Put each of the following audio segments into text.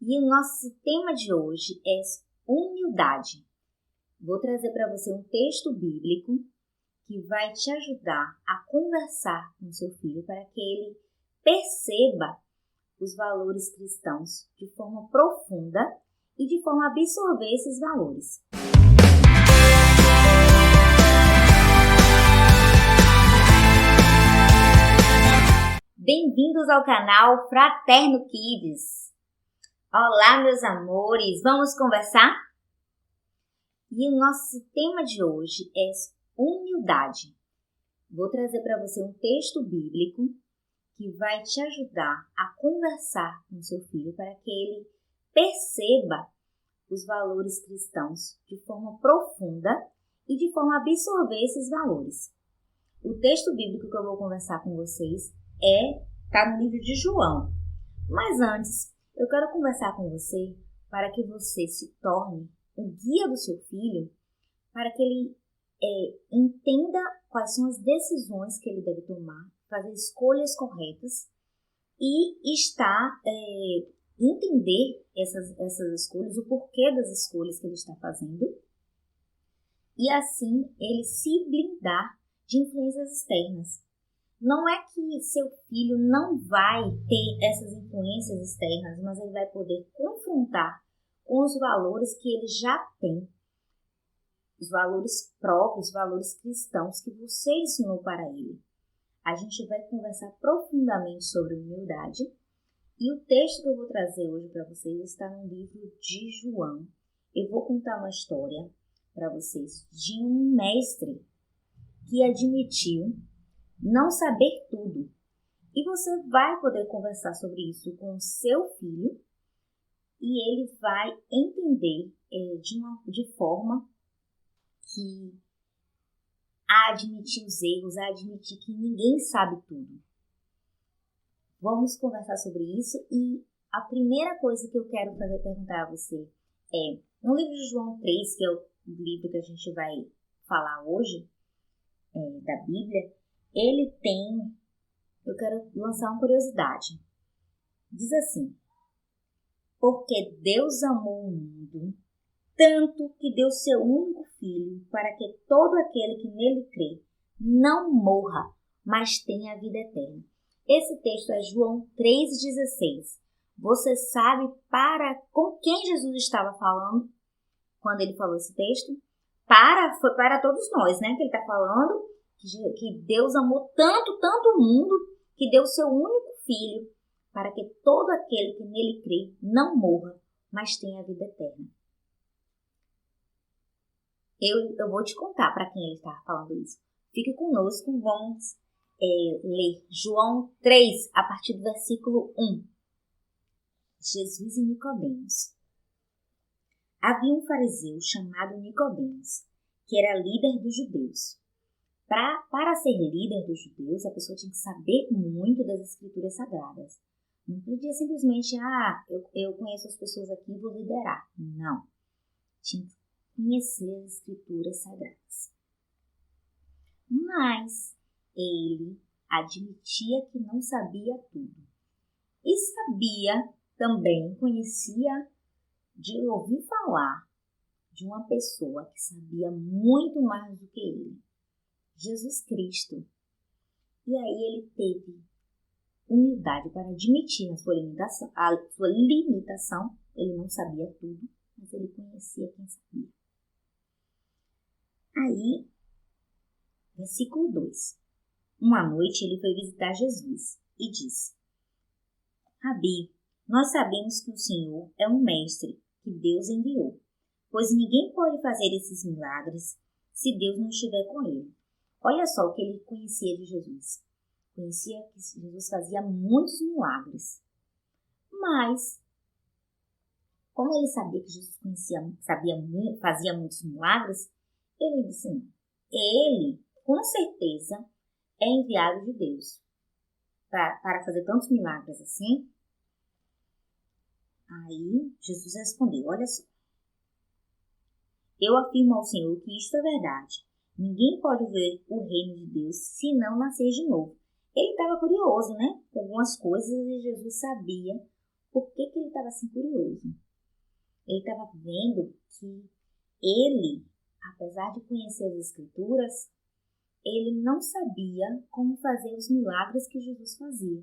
E o nosso tema de hoje é humildade. Vou trazer para você um texto bíblico que vai te ajudar a conversar com seu filho para que ele perceba os valores cristãos de forma profunda e de forma a absorver esses valores. Bem-vindos ao canal Fraterno Kids. Olá, meus amores, vamos conversar? E o nosso tema de hoje é humildade. Vou trazer para você um texto bíblico que vai te ajudar a conversar com seu filho para que ele perceba os valores cristãos de forma profunda e de forma a absorver esses valores. O texto bíblico que eu vou conversar com vocês está no livro de João. Mas antes, eu quero conversar com você para que você se torne o guia do seu filho, para que ele entenda quais são as decisões que ele deve tomar, fazer escolhas corretas e entender essas escolhas, o porquê das escolhas que ele está fazendo, e assim ele se blindar de influências externas. Não é que seu filho não vai ter essas influências externas, mas ele vai poder confrontar com os valores que ele já tem, os valores próprios, os valores cristãos que você ensinou para ele. A gente vai conversar profundamente sobre humildade e o texto que eu vou trazer hoje para vocês está no livro de João. Eu vou contar uma história para vocês de um mestre que admitiu não saber tudo. E você vai poder conversar sobre isso com o seu filho e ele vai entender de forma que a admitir os erros, a admitir que ninguém sabe tudo. Vamos conversar sobre isso e a primeira coisa que eu quero perguntar a você é, no livro de João 3, que é o livro que a gente vai falar hoje, da Bíblia, eu quero lançar uma curiosidade. Diz assim: porque Deus amou o mundo tanto que deu seu único filho para que todo aquele que nele crê não morra, mas tenha a vida eterna. Esse texto é João 3,16. Você sabe com quem Jesus estava falando quando ele falou esse texto? Foi para todos nós, né? Que ele está falando que Deus amou tanto o mundo que deu seu único filho para que todo aquele que nele crê não morra, mas tenha a vida eterna. Eu vou te contar para quem ele está falando isso. Fique conosco, vamos ler João 3, a partir do versículo 1. Jesus e Nicodemos. Havia um fariseu chamado Nicodemos, que era líder dos judeus. Para ser líder dos judeus, a pessoa tinha que saber muito das escrituras sagradas. Não podia simplesmente, eu conheço as pessoas aqui e vou liderar. Não. Tinha que conhecer as escrituras sagradas. Mas ele admitia que não sabia tudo. E conhecia de ouvir falar de uma pessoa que sabia muito mais do que ele. Jesus Cristo. E aí ele teve humildade para admitir a sua limitação. Ele não sabia tudo, mas ele conhecia quem sabia. Aí, versículo 2. Uma noite ele foi visitar Jesus e disse: Rabi, nós sabemos que o Senhor é um mestre que Deus enviou, pois ninguém pode fazer esses milagres se Deus não estiver com ele. Olha só o que ele conhecia de Jesus. Conhecia que Jesus fazia muitos milagres. Mas, como ele sabia que Jesus fazia muitos milagres, ele disse não. Ele, com certeza, é enviado de Deus para fazer tantos milagres assim. Aí, Jesus respondeu, olha só. Eu afirmo ao Senhor que isto é verdade. Ninguém pode ver o reino de Deus se não nascer de novo. Ele estava curioso, né? Com algumas coisas e Jesus sabia Por que ele estava assim curioso? Ele estava vendo que ele, apesar de conhecer as Escrituras, ele não sabia como fazer os milagres que Jesus fazia.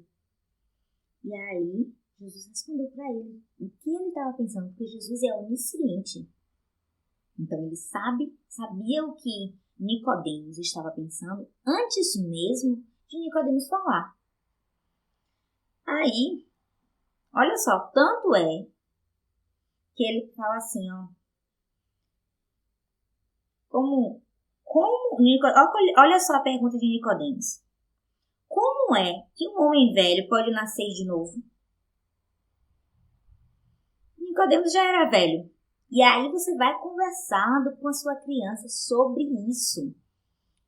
E aí, Jesus respondeu para ele o que ele estava pensando, porque Jesus é onisciente. Então, ele sabia o que Nicodemos estava pensando antes mesmo de Nicodemos falar. Aí, olha só, tanto é que ele fala assim, ó, olha só a pergunta de Nicodemos. Como é que um homem velho pode nascer de novo? Nicodemos já era velho. E aí você vai conversando com a sua criança sobre isso.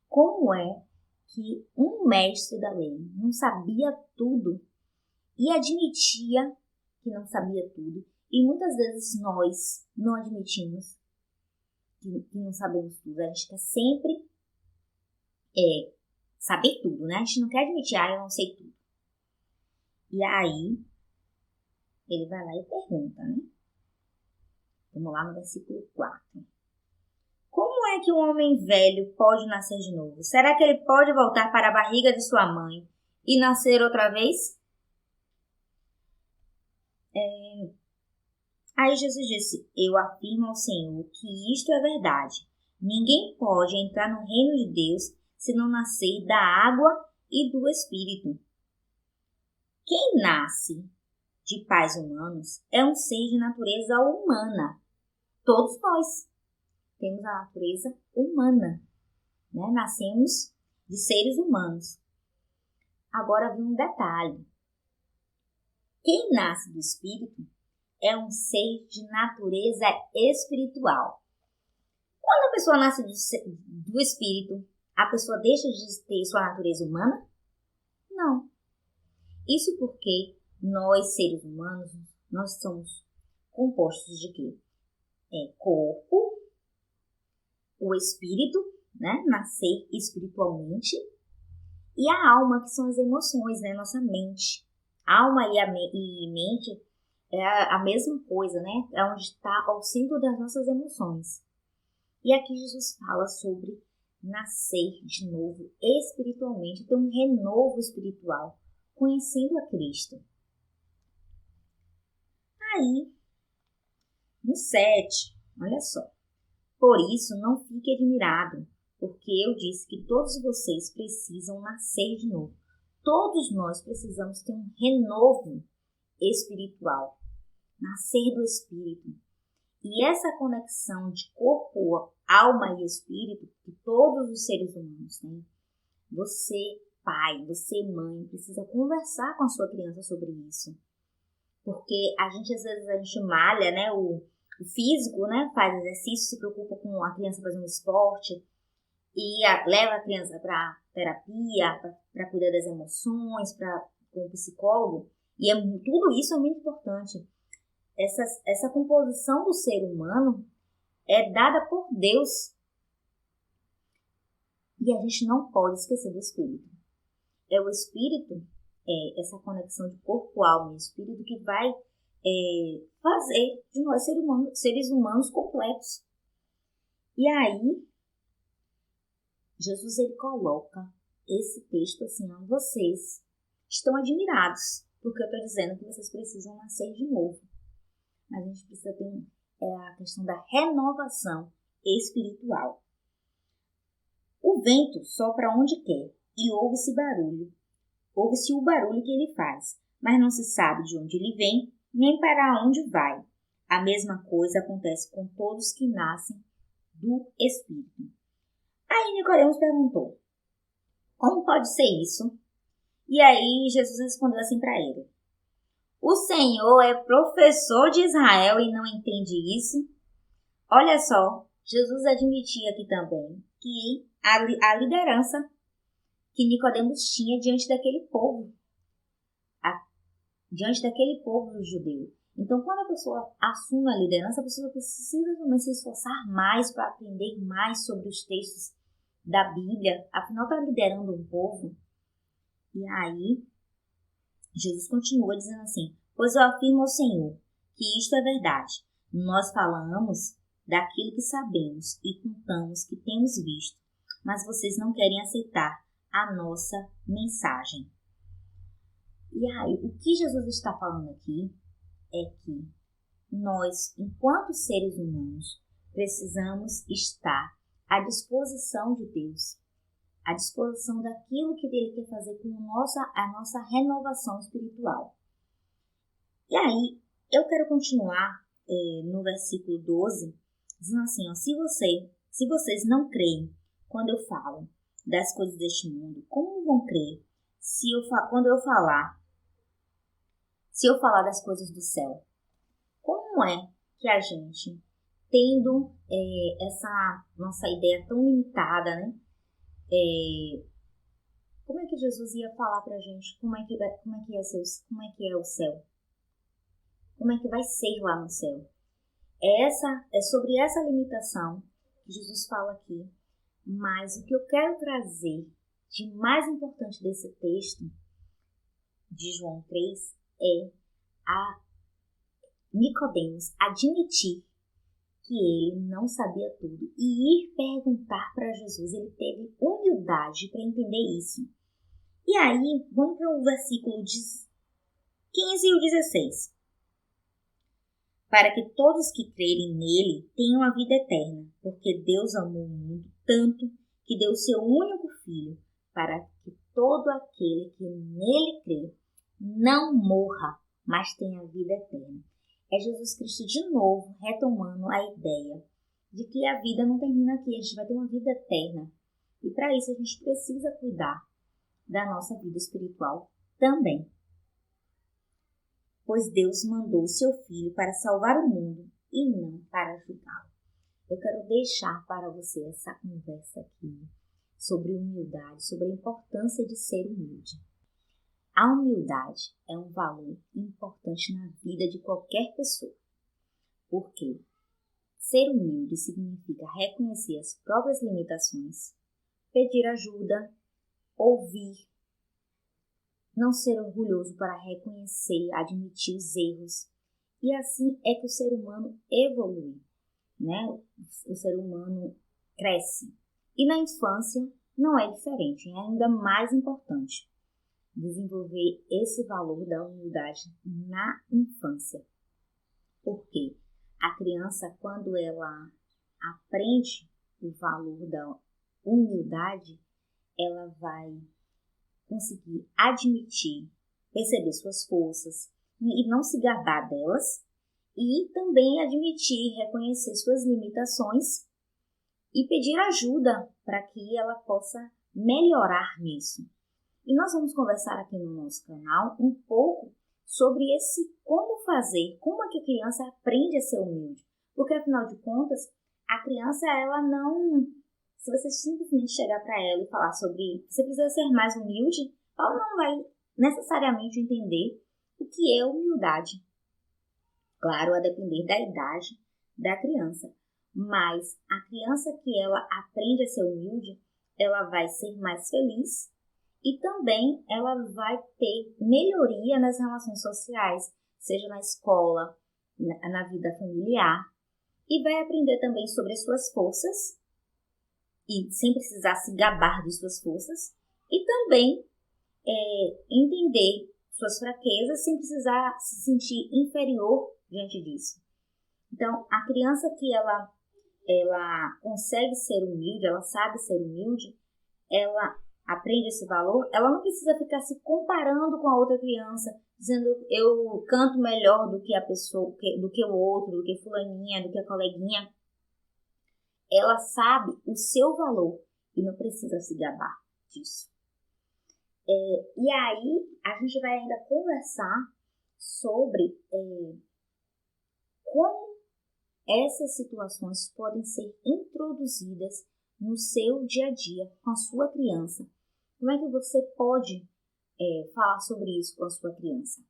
Como é que um mestre da lei não sabia tudo e admitia que não sabia tudo? E muitas vezes nós não admitimos que não sabemos tudo. A gente quer sempre saber tudo, né? A gente não quer admitir, eu não sei tudo. E aí, ele vai lá e pergunta, né? Vamos lá no versículo 4. Como é que um homem velho pode nascer de novo? Será que ele pode voltar para a barriga de sua mãe e nascer outra vez? Aí Jesus disse, eu afirmo ao Senhor que isto é verdade. Ninguém pode entrar no reino de Deus se não nascer da água e do Espírito. Quem nasce de pais humanos é um ser de natureza humana. Todos nós temos a natureza humana, né? Nascemos de seres humanos. Agora vem um detalhe. Quem nasce do Espírito é um ser de natureza espiritual. Quando a pessoa nasce do Espírito, a pessoa deixa de ter sua natureza humana? Não. Isso porque nós, seres humanos, nós somos compostos de quê? Corpo, o espírito, né? Nascer espiritualmente, e a alma, que são as emoções, né? Nossa mente. Alma e mente é a mesma coisa, né? É onde está o centro das nossas emoções. E aqui Jesus fala sobre nascer de novo espiritualmente, ter um renovo espiritual, conhecendo a Cristo. Aí, no 7, olha só. Por isso, não fique admirado, porque eu disse que todos vocês precisam nascer de novo. Todos nós precisamos ter um renovo espiritual, nascer do Espírito. E essa conexão de corpo, alma e espírito que todos os seres humanos têm, você, pai, você, mãe, precisa conversar com a sua criança sobre isso. Porque às vezes a gente malha, né, o físico, né, faz exercício, se preocupa com a criança fazendo esporte e leva a criança para terapia, para cuidar das emoções, com o psicólogo. E tudo isso é muito importante. Essa composição do ser humano é dada por Deus. E a gente não pode esquecer do Espírito. É o Espírito, essa conexão de corpo, alma e espírito que vai fazer de nós seres humanos completos. E aí, Jesus ele coloca esse texto assim, ó, vocês estão admirados, porque eu estou dizendo que vocês precisam nascer de novo. A gente precisa ter a questão da renovação espiritual. O vento sopra onde quer e ouve-se barulho. Ouve-se o barulho que ele faz, mas não se sabe de onde ele vem, nem para onde vai. A mesma coisa acontece com todos que nascem do Espírito. Aí Nicodemos perguntou, como pode ser isso? E aí Jesus respondeu assim para ele, o Senhor é professor de Israel e não entende isso? Olha só, Jesus admitia aqui também que a liderança que Nicodemos tinha diante daquele povo, judeu. Então, quando a pessoa assume a liderança, a pessoa precisa também se esforçar mais para aprender mais sobre os textos da Bíblia, afinal está liderando um povo. E aí, Jesus continua dizendo assim, Pois eu afirmo ao Senhor que isto é verdade. Nós falamos daquilo que sabemos e contamos que temos visto, mas vocês não querem aceitar a nossa mensagem. E aí, o que Jesus está falando aqui é que nós, enquanto seres humanos, precisamos estar à disposição de Deus, à disposição daquilo que Ele quer fazer com a nossa renovação espiritual. E aí, eu quero continuar no versículo 12, dizendo assim, ó, se vocês não creem quando eu falo das coisas deste mundo, como vão crer quando eu falar das coisas do céu? Como é que a gente, tendo essa nossa ideia tão limitada, né? Como é que Jesus ia falar pra gente como é que é o céu? Como é que vai ser lá no céu? É sobre essa limitação que Jesus fala aqui, mas o que eu quero trazer de mais importante desse texto de João 3 é a Nicodemos admitir que ele não sabia tudo e ir perguntar para Jesus. Ele teve humildade para entender isso. E aí, vamos para o versículo 15 e o 16. Para que todos que crerem nele tenham a vida eterna, porque Deus amou o mundo tanto que deu o seu único Filho, para que todo aquele que nele crê não morra, mas tenha a vida eterna. É Jesus Cristo de novo retomando a ideia de que a vida não termina aqui, a gente vai ter uma vida eterna. E para isso a gente precisa cuidar da nossa vida espiritual também. Pois Deus mandou o seu Filho para salvar o mundo e não para julgá-lo. Eu quero deixar para você essa conversa aqui sobre humildade, sobre a importância de ser humilde. A humildade é um valor importante na vida de qualquer pessoa, porque ser humilde significa reconhecer as próprias limitações, pedir ajuda, ouvir, não ser orgulhoso para reconhecer, admitir os erros. E assim é que o ser humano evolui, né? O ser humano cresce. E na infância não é diferente, é ainda mais importante desenvolver esse valor da humildade na infância. Porque a criança, quando ela aprende o valor da humildade, ela vai conseguir admitir, perceber suas forças e não se gabar delas, e também admitir, reconhecer suas limitações e pedir ajuda para que ela possa melhorar nisso. E nós vamos conversar aqui no nosso canal um pouco sobre como fazer, como é que a criança aprende a ser humilde. Porque, afinal de contas, a criança, ela não... Se você simplesmente chegar para ela e falar sobre você precisa ser mais humilde, ela não vai necessariamente entender o que é humildade. Claro, a depender da idade da criança. Mas a criança que ela aprende a ser humilde, ela vai ser mais feliz e também ela vai ter melhoria nas relações sociais, seja na escola, na vida familiar, e vai aprender também sobre as suas forças, e sem precisar se gabar de suas forças, e também entender suas fraquezas sem precisar se sentir inferior diante disso. Então, a criança que ela consegue ser humilde, ela sabe ser humilde, ela aprende esse valor, ela não precisa ficar se comparando com a outra criança, dizendo eu canto melhor do que a pessoa, do que o outro, do que fulaninha, do que a coleguinha. Ela sabe o seu valor e não precisa se gabar disso. E aí a gente vai ainda conversar sobre como essas situações podem ser introduzidas no seu dia a dia com a sua criança. Como é que você pode falar sobre isso com a sua criança?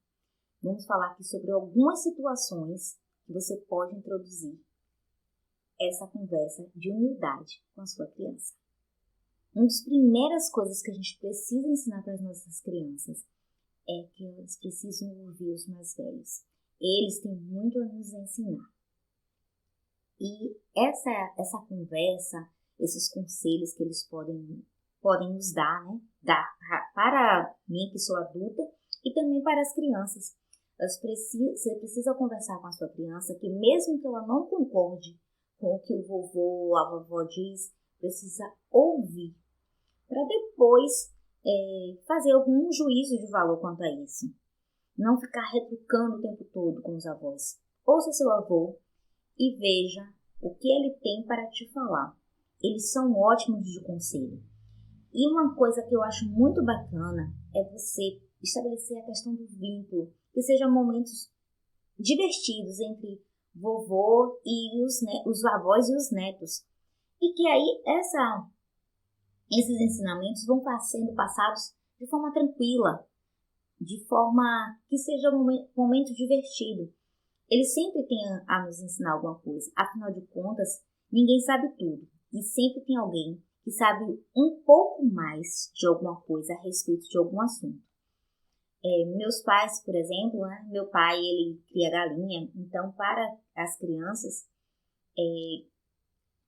Vamos falar aqui sobre algumas situações que você pode introduzir essa conversa de humildade com a sua criança. Uma das primeiras coisas que a gente precisa ensinar para as nossas crianças é que elas precisam ouvir os mais velhos. Eles têm muito a nos ensinar. E essa conversa, esses conselhos que eles podem nos dar, né? Para mim, que sou adulta, e também para as crianças. Você precisa conversar com a sua criança, que mesmo que ela não concorde com o que o vovô ou a vovó diz, precisa ouvir, para depois fazer algum juízo de valor quanto a isso. Não ficar retrucando o tempo todo com os avós. Ouça seu avô e veja o que ele tem para te falar. Eles são ótimos de conselho. E uma coisa que eu acho muito bacana é você estabelecer a questão do vínculo, que sejam momentos divertidos entre vovô e os avós e os netos. E que aí esses ensinamentos vão sendo passados de forma tranquila, de forma que seja um momento divertido. Eles sempre têm a nos ensinar alguma coisa. Afinal de contas, ninguém sabe tudo. E sempre tem alguém que sabe um pouco mais de alguma coisa a respeito de algum assunto. Meus pais, por exemplo, né? Meu pai, ele cria galinha. Então, para as crianças,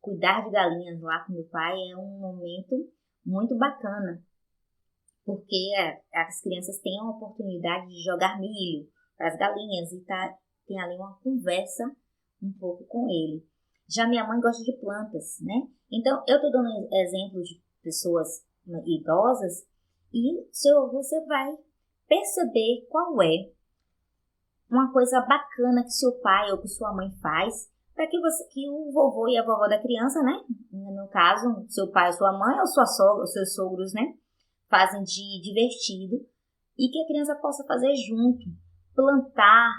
cuidar de galinhas lá com meu pai é um momento muito bacana. Porque as crianças têm a oportunidade de jogar milho para as galinhas e tem ali uma conversa um pouco com ele. Já minha mãe gosta de plantas, né? Então, eu estou dando exemplos de pessoas idosas e você vai perceber qual é uma coisa bacana que seu pai ou que sua mãe faz para que o vovô e a vovó da criança, né? No caso, seu pai ou sua mãe ou sua sogra, os seus sogros, né? Fazem de divertido e que a criança possa fazer junto. Plantar,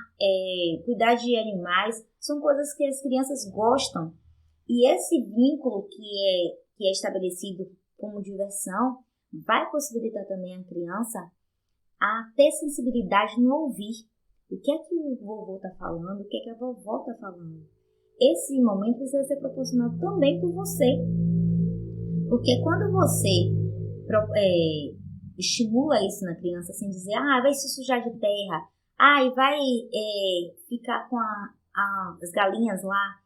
cuidar de animais, são coisas que as crianças gostam. E esse vínculo que é estabelecido como diversão vai possibilitar também a criança a ter sensibilidade no ouvir. O que é que o vovô está falando, o que é que a vovó está falando. Esse momento precisa ser proporcionado também por você. Porque quando você estimula isso na criança, sem dizer, vai se sujar de terra, e vai ficar com as galinhas lá.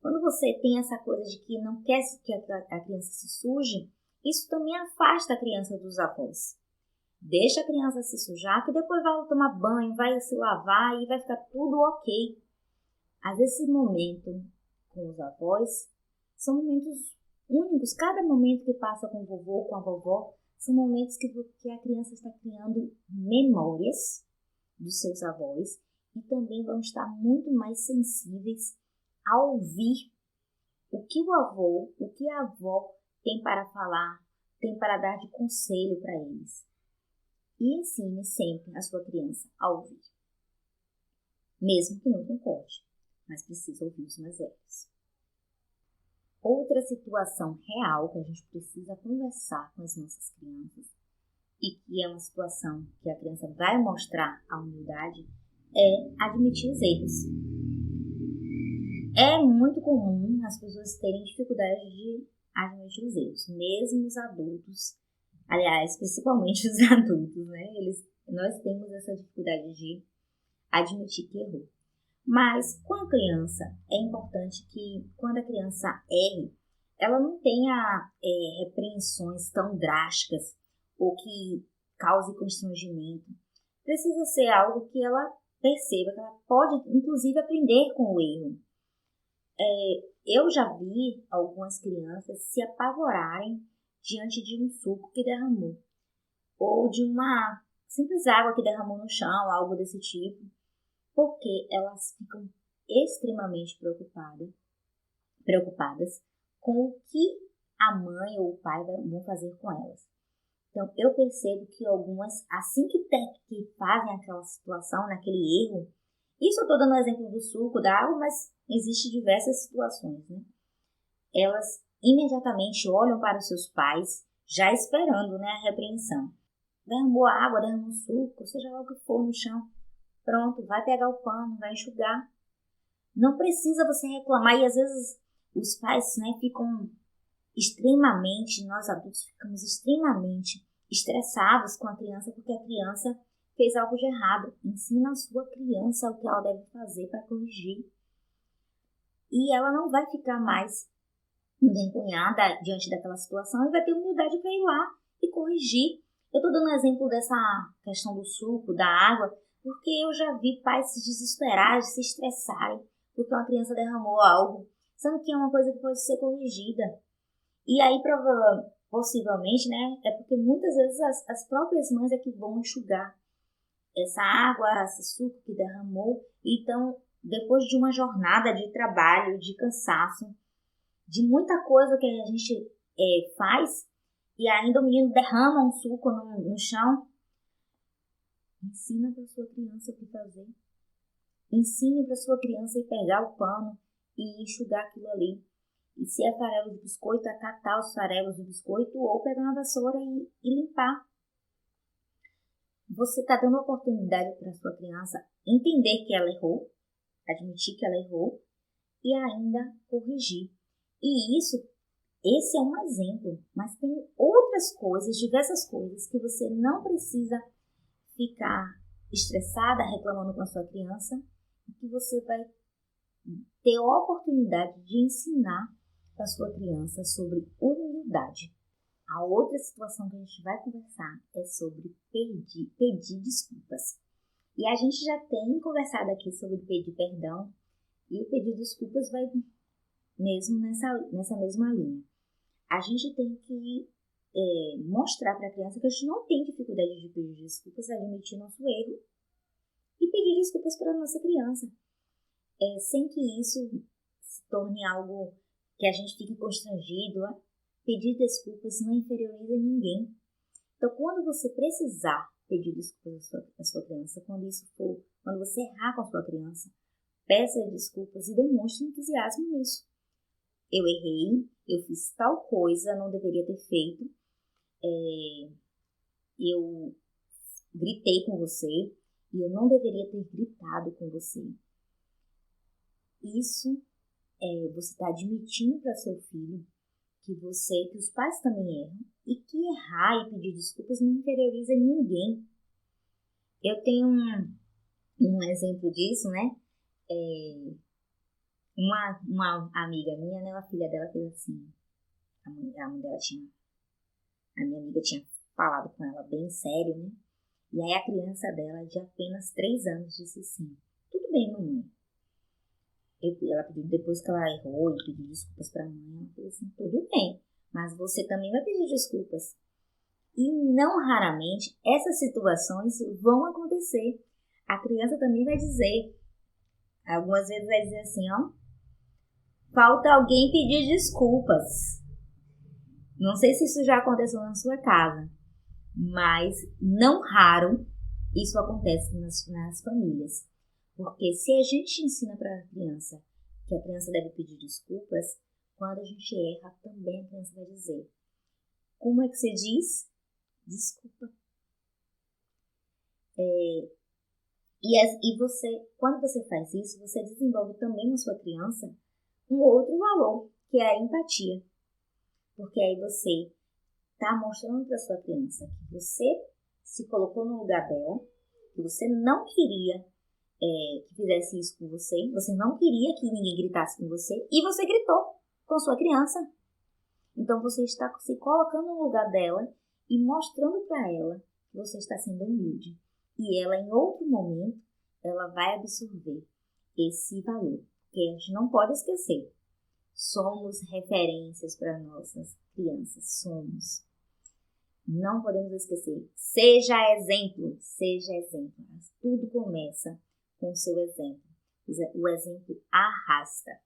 Quando você tem essa coisa de que não quer que a criança se suje, isso também afasta a criança dos avós. Deixa a criança se sujar, que depois vai tomar banho, vai se lavar e vai ficar tudo ok. Às vezes, esse momento com os avós são momentos únicos. Cada momento que passa com o vovô, com a vovó, são momentos que a criança está criando memórias dos seus avós e também vão estar muito mais sensíveis a ouvir o que o avô, o que a avó tem para falar, tem para dar de conselho para eles. E ensine sempre a sua criança a ouvir, mesmo que não concorde, mas precisa ouvir os mais velhos. Outra situação real que a gente precisa conversar com as nossas crianças e que é uma situação que a criança vai mostrar a humildade é admitir os erros. É muito comum as pessoas terem dificuldade de admitir os erros, mesmo os adultos, aliás, principalmente os adultos, né? Nós temos essa dificuldade de admitir que errou. Mas com a criança, é importante que quando a criança erre, ela não tenha repreensões tão drásticas ou que cause constrangimento. Precisa ser algo que ela perceba, que ela pode, inclusive, aprender com o erro. Eu já vi algumas crianças se apavorarem diante de um suco que derramou, ou de uma simples água que derramou no chão, algo desse tipo, porque elas ficam extremamente preocupadas com o que a mãe ou o pai vão fazer com elas. Então, eu percebo que algumas, assim que fazem aquela situação, naquele erro, isso eu estou dando o exemplo do suco, da água, mas existem diversas situações, né? Elas imediatamente olham para os seus pais, já esperando, né, a repreensão. Derramou água, derramou suco, seja lá o que for no chão. Pronto, vai pegar o pano, vai enxugar. Não precisa você reclamar. E às vezes os pais, né, nós adultos ficamos extremamente estressados com a criança, porque a criança fez algo de errado. Ensina a sua criança o que ela deve fazer para corrigir. E ela não vai ficar mais envergonhada diante daquela situação e vai ter humildade para ir lá e corrigir. Eu estou dando um exemplo dessa questão do suco, da água, porque eu já vi pais se desesperarem, se estressarem, porque uma criança derramou algo, sendo que é uma coisa que pode ser corrigida. E aí, possivelmente, né, é porque muitas vezes as próprias mães é que vão enxugar essa água, esse suco que derramou. Então, depois de uma jornada de trabalho, de cansaço, de muita coisa que a gente faz, e ainda o menino derrama um suco no chão, ensina para sua criança o que fazer. Ensine para sua criança ir pegar o pano e enxugar aquilo ali. E se é farelo de biscoito, acatar os farelos do biscoito ou pegar uma vassoura e limpar. Você está dando oportunidade para sua criança entender que ela errou, admitir que ela errou e ainda corrigir. E esse é um exemplo, mas tem outras coisas, diversas coisas que você não precisa ficar estressada, reclamando com a sua criança, e que você vai ter a oportunidade de ensinar para a sua criança sobre humildade. A outra situação que a gente vai conversar é sobre pedir desculpas. E a gente já tem conversado aqui sobre pedir perdão, e o pedir desculpas vai mesmo nessa mesma linha. A gente tem que mostrar para a criança que a gente não tem dificuldade de pedir desculpas, admitir nosso erro e pedir desculpas para a nossa criança, sem que isso se torne algo que a gente fique constrangido. Pedir desculpas não inferioriza ninguém. Então, quando você precisar pedir desculpas à sua criança, quando você errar com a sua criança, peça desculpas e demonstre entusiasmo nisso. Eu errei, eu fiz tal coisa, não deveria ter feito, eu gritei com você e eu não deveria ter gritado com você. Isso você está admitindo para seu filho que os pais também erram e que errar e pedir desculpas não inferioriza ninguém. Eu tenho um exemplo disso, né? Uma amiga minha, né? A filha dela fez assim. A minha amiga tinha falado com ela bem sério, né? E aí a criança dela, de apenas 3 anos, disse assim: tudo bem, mamãe. Ela pediu, depois que ela errou e pediu desculpas para a mãe, ela falou assim: tudo bem, mas você também vai pedir desculpas. E não raramente essas situações vão acontecer. A criança também vai dizer, algumas vezes vai dizer assim, ó, falta alguém pedir desculpas. Não sei se isso já aconteceu na sua casa, mas não raro isso acontece nas famílias. Porque se a gente ensina para a criança que a criança deve pedir desculpas, quando a gente erra, também a criança vai dizer: como é que você diz? Desculpa. Quando você faz isso, você desenvolve também na sua criança um outro valor, que é a empatia. Porque aí você está mostrando para sua criança que você se colocou no lugar dela, que você não queria que fizesse isso com você, você não queria que ninguém gritasse com você, e você gritou com sua criança. Então você está se colocando no lugar dela e mostrando para ela que você está sendo humilde. E ela, em outro momento, ela vai absorver esse valor. Porque a gente não pode esquecer. Somos referências para nossas crianças. Somos. Não podemos esquecer. Seja exemplo. Seja exemplo. Mas tudo começa com o seu exemplo. O exemplo arrasta.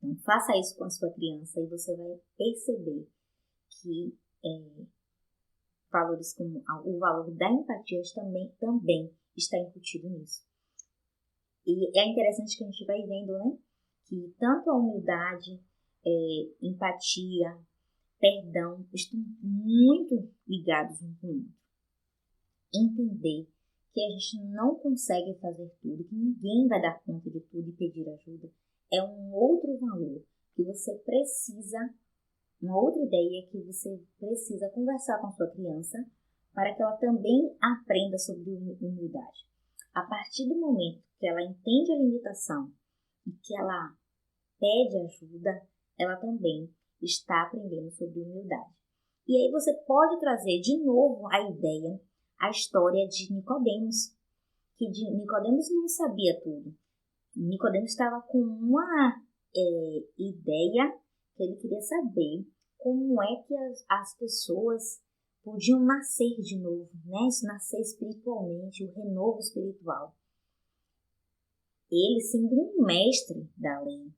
Então, faça isso com a sua criança e você vai perceber que valores como o valor da empatia também está incutido nisso. E é interessante que a gente vai vendo, né, que tanto a humildade, empatia, perdão, estão muito ligados um com o outro. Entender que a gente não consegue fazer tudo, que ninguém vai dar conta de tudo e pedir ajuda, é um outro valor que você precisa. Uma outra ideia é que você precisa conversar com a sua criança para que ela também aprenda sobre humildade. A partir do momento que ela entende a limitação e que ela pede ajuda, ela também está aprendendo sobre humildade. E aí você pode trazer de novo a ideia, a história de Nicodemos, que Nicodemos não sabia tudo. Nicodemos estava com uma ideia que ele queria saber como é que as pessoas podiam nascer de novo, né? Nascer espiritualmente, o renovo espiritual. Ele, sendo um mestre da lei,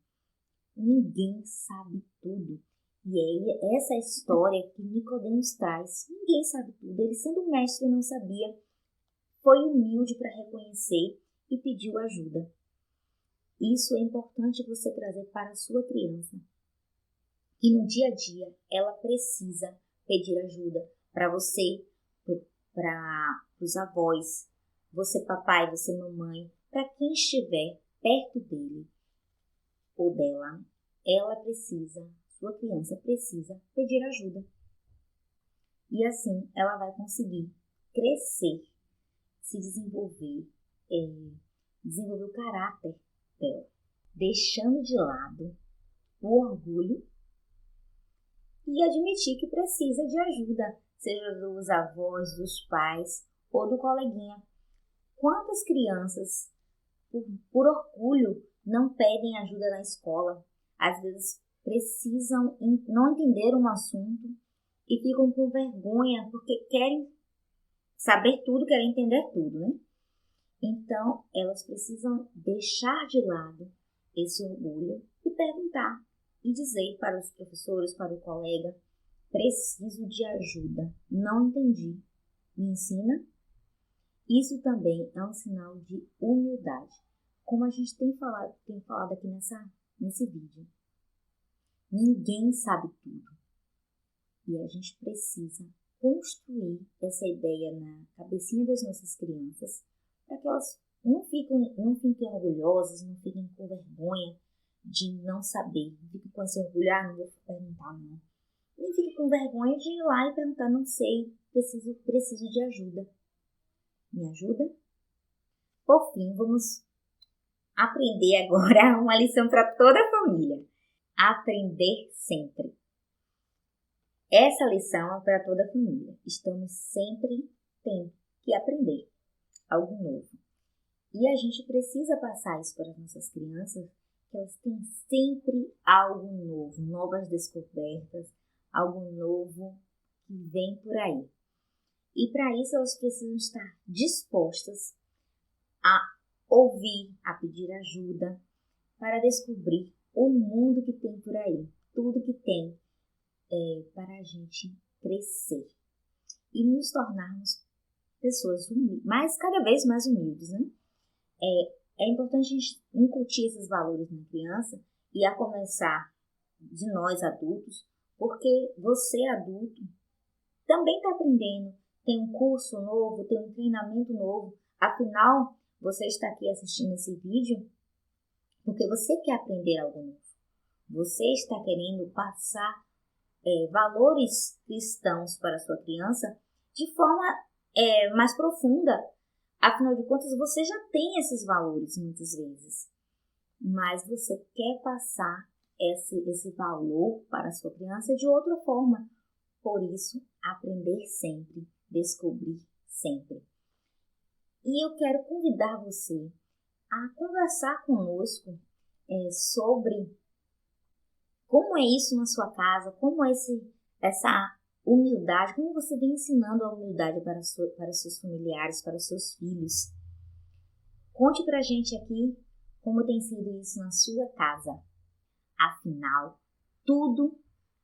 ninguém sabe tudo. E aí, essa história que Nicodemos traz, ninguém sabe tudo. Ele, sendo um mestre, não sabia, foi humilde para reconhecer e pediu ajuda. Isso é importante você trazer para a sua criança. E no dia a dia, ela precisa pedir ajuda para você, para os avós, você papai, você mamãe, para quem estiver perto dele ou dela, sua criança precisa pedir ajuda. E assim ela vai conseguir crescer, se desenvolver, desenvolver o caráter dela, deixando de lado o orgulho e admitir que precisa de ajuda, seja dos avós, dos pais ou do coleguinha. Quantas crianças, por orgulho, não pedem ajuda na escola? Às vezes precisam não entender um assunto e ficam com vergonha porque querem saber tudo, querem entender tudo, né? Então, elas precisam deixar de lado esse orgulho e perguntar e dizer para os professores, para o colega: preciso de ajuda, não entendi, me ensina? Isso também é um sinal de humildade, como a gente tem falado aqui nesse vídeo. Ninguém sabe tudo e a gente precisa construir essa ideia na cabecinha das nossas crianças para que elas não fiquem orgulhosas, não fiquem com vergonha de não saber, não fiquem com esse orgulho, não vou perguntar não. Nem fiquem com vergonha de ir lá e perguntar, não sei, preciso de ajuda. Me ajuda? Por fim, vamos aprender agora uma lição para toda a família. Aprender sempre. Essa lição é para toda a família. Estamos sempre tendo que aprender algo novo. E a gente precisa passar isso para as nossas crianças, que elas têm sempre algo novo, novas descobertas, algo novo que vem por aí. E para isso elas precisam estar dispostas a ouvir, a pedir ajuda, para descobrir o mundo que tem por aí, tudo que tem para a gente crescer e nos tornarmos pessoas humildes, cada vez mais humildes, né? É importante a gente incutir esses valores na criança e a começar de nós adultos, porque você adulto também está aprendendo, tem um curso novo, tem um treinamento novo, afinal você está aqui assistindo esse vídeo porque você quer aprender algo novo, você está querendo passar valores cristãos para a sua criança de forma mais profunda. Afinal de contas, você já tem esses valores muitas vezes, mas você quer passar esse valor para a sua criança de outra forma. Por isso, aprender sempre, descobrir sempre. E eu quero convidar você a conversar conosco sobre como é isso na sua casa, como é essa humildade, como você vem ensinando a humildade para os seus familiares, para os seus filhos. Conte pra gente aqui como tem sido isso na sua casa. Afinal, tudo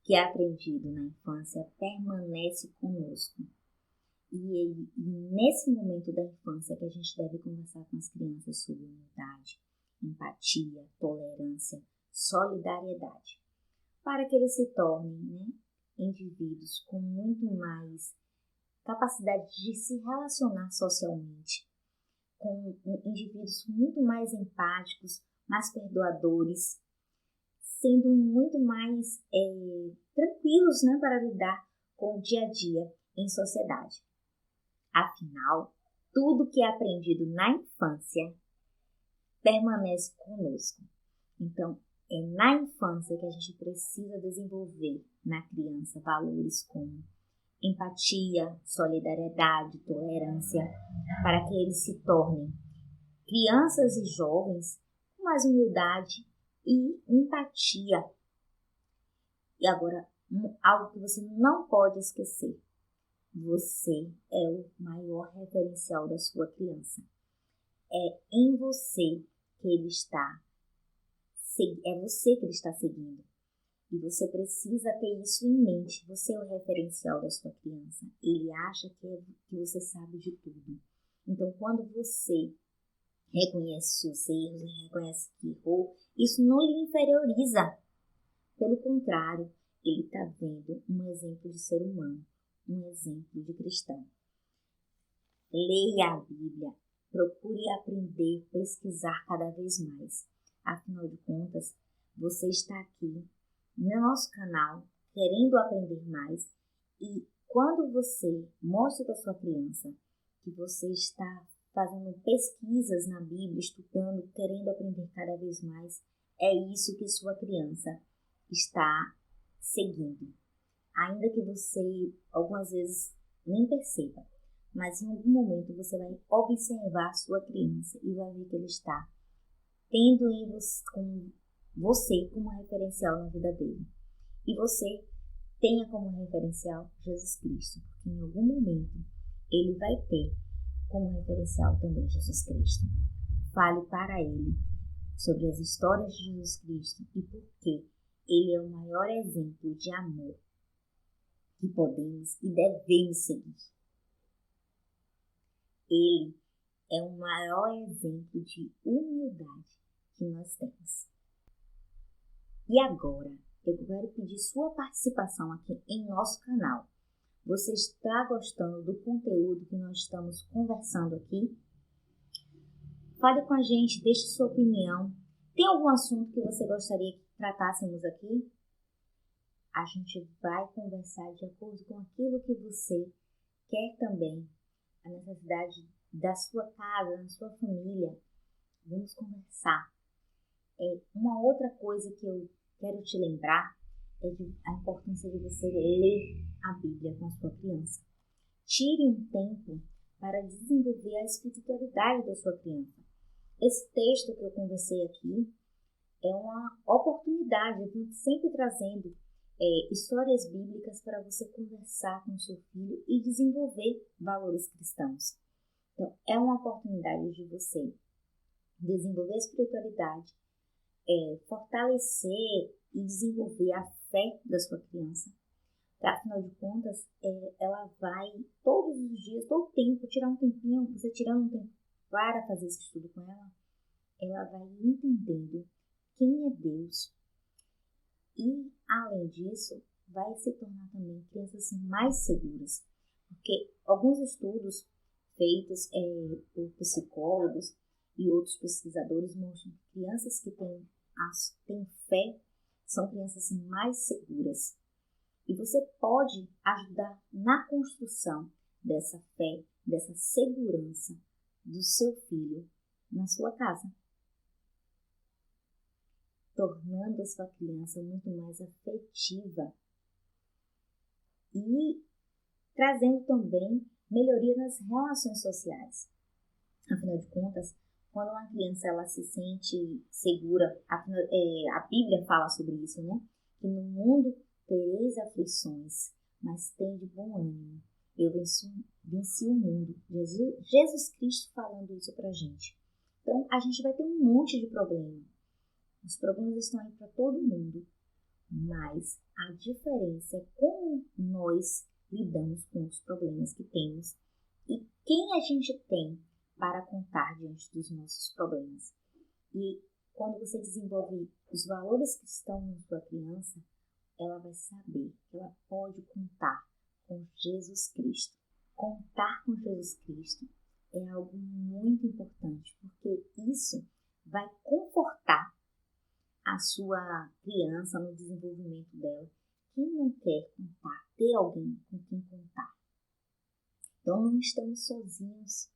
que é aprendido na infância permanece conosco. E nesse momento da infância que a gente deve conversar com as crianças sobre humildade, empatia, tolerância, solidariedade, para que eles se tornem, indivíduos com muito mais capacidade de se relacionar socialmente, com indivíduos muito mais empáticos, mais perdoadores, sendo muito mais tranquilos, para lidar com o dia a dia em sociedade. Afinal, tudo que é aprendido na infância permanece conosco. Então, é na infância que a gente precisa desenvolver na criança valores como empatia, solidariedade, tolerância, para que eles se tornem crianças e jovens com mais humildade e empatia. E agora, algo que você não pode esquecer: você é o maior referencial da sua criança. É em você que ele está, é você que ele está seguindo. E você precisa ter isso em mente. Você é o referencial da sua criança. Ele acha que você sabe de tudo. Então, quando você reconhece seus erros, reconhece que errou, isso não lhe inferioriza. Pelo contrário, ele está vendo um exemplo de ser humano, um exemplo de cristão. Leia a Bíblia, procure aprender, pesquisar cada vez mais. Afinal de contas, você está aqui no nosso canal querendo aprender mais, e quando você mostra para sua criança que você está fazendo pesquisas na Bíblia, estudando, querendo aprender cada vez mais, é isso que sua criança está seguindo. Ainda que você algumas vezes nem perceba, mas em algum momento você vai observar a sua criança e vai ver que ele está tendo você como referencial na vida dele. E você tenha como referencial Jesus Cristo, porque em algum momento ele vai ter como referencial também Jesus Cristo. Fale para ele sobre as histórias de Jesus Cristo e por que ele é o maior exemplo de amor que podemos e devemos seguir. Ele é o maior exemplo de humildade que nós temos. E agora, eu quero pedir sua participação aqui em nosso canal. Você está gostando do conteúdo que nós estamos conversando aqui? Fale com a gente, deixe sua opinião. Tem algum assunto que você gostaria que tratássemos aqui? A gente vai conversar de acordo com aquilo que você quer também, a necessidade da sua casa, da sua família. Vamos conversar. Uma outra coisa que eu quero te lembrar é a importância de você ler a Bíblia com a sua criança. Tire um tempo para desenvolver a espiritualidade da sua criança. Esse texto que eu conversei aqui é uma oportunidade, eu sempre trazendo histórias bíblicas para você conversar com seu filho e desenvolver valores cristãos. Então, é uma oportunidade de você desenvolver a espiritualidade, fortalecer e desenvolver a fé da sua criança. Afinal de contas, ela vai todos os dias, todo o tempo, tirar um tempinho, você tirando um tempo para fazer esse estudo com ela vai entendendo quem é Deus. E, além disso, vai se tornar também crianças mais seguras. Porque alguns estudos feitos por psicólogos e outros pesquisadores mostram que crianças que têm fé são crianças mais seguras. E você pode ajudar na construção dessa fé, dessa segurança do seu filho na sua casa, tornando a sua criança muito mais afetiva e trazendo também melhoria nas relações sociais. Afinal de contas, quando uma criança ela se sente segura, a Bíblia fala sobre isso, né? Que no mundo tereis aflições, mas tende bom ânimo. Eu venci o mundo. Jesus Cristo falando isso pra gente. Então, a gente vai ter um monte de problema. Os problemas estão aí para todo mundo. Mas a diferença é como nós lidamos com os problemas que temos e quem a gente tem para contar diante dos nossos problemas. E quando você desenvolve os valores que estão na sua criança, ela vai saber que ela pode contar com Jesus Cristo. Contar com Jesus Cristo é algo muito importante, porque isso vai confortar a sua criança no desenvolvimento dela. Quem não quer contar, ter alguém com quem contar? Então não estamos sozinhos.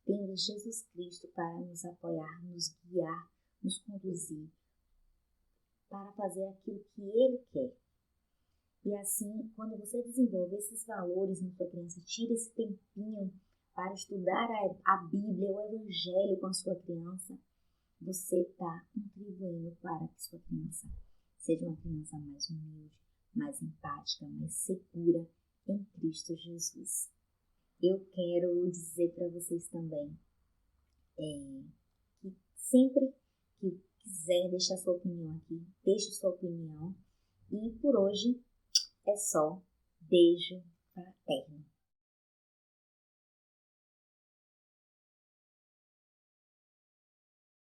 Temos Jesus Cristo para nos apoiar, nos guiar, nos conduzir, para fazer aquilo que Ele quer. E assim, quando você desenvolve esses valores na sua criança, tira esse tempinho para estudar a Bíblia, o Evangelho com a sua criança, você está contribuindo para que sua criança seja uma criança mais humilde, mais empática, mais segura em Cristo Jesus. Eu quero dizer para vocês também que sempre que quiser deixar sua opinião aqui, deixe sua opinião. E por hoje é só. Beijo fraterno.